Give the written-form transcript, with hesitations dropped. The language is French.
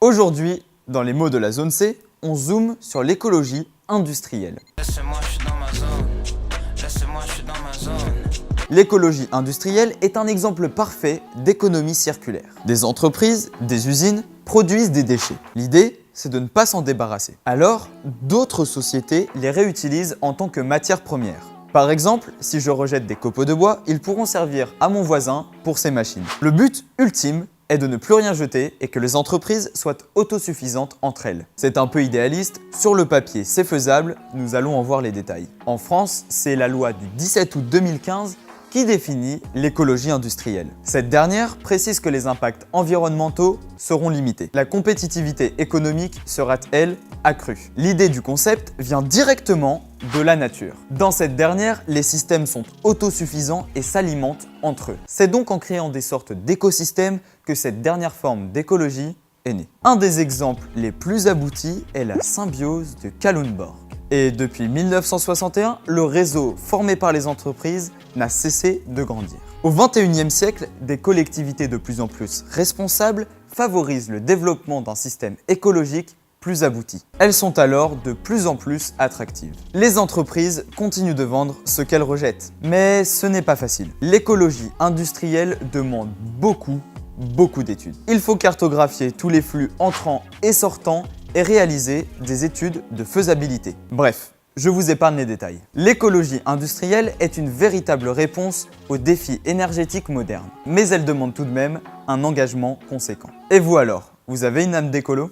Aujourd'hui, dans les mots de la zone C, on zoome sur l'écologie industrielle. Laissez-moi, je suis dans ma zone. Laissez-moi, je suis dans ma zone. L'écologie industrielle est un exemple parfait d'économie circulaire. Des entreprises, des usines produisent des déchets. L'idée, c'est de ne pas s'en débarrasser. Alors, d'autres sociétés les réutilisent en tant que matière première. Par exemple, si je rejette des copeaux de bois, ils pourront servir à mon voisin pour ses machines. Le but ultime est de ne plus rien jeter et que les entreprises soient autosuffisantes entre elles. C'est un peu idéaliste, sur le papier c'est faisable, nous allons en voir les détails. En France, c'est la loi du 17 août 2015 qui définit l'écologie industrielle. Cette dernière précise que les impacts environnementaux seront limités. La compétitivité économique sera, elle, accrue. L'idée du concept vient directement de la nature. Dans cette dernière, les systèmes sont autosuffisants et s'alimentent entre eux. C'est donc en créant des sortes d'écosystèmes que cette dernière forme d'écologie est née. Un des exemples les plus aboutis est la symbiose de Kalundborg. Et depuis 1961, le réseau formé par les entreprises n'a cessé de grandir. Au XXIe siècle, des collectivités de plus en plus responsables favorisent le développement d'un système écologique plus abouti. Elles sont alors de plus en plus attractives. Les entreprises continuent de vendre ce qu'elles rejettent. Mais ce n'est pas facile. L'écologie industrielle demande beaucoup d'études. Il faut cartographier tous les flux entrants et sortants et réaliser des études de faisabilité. Bref, je vous épargne les détails. L'écologie industrielle est une véritable réponse aux défis énergétiques modernes. Mais elle demande tout de même un engagement conséquent. Et vous alors, vous avez une âme d'écolo ?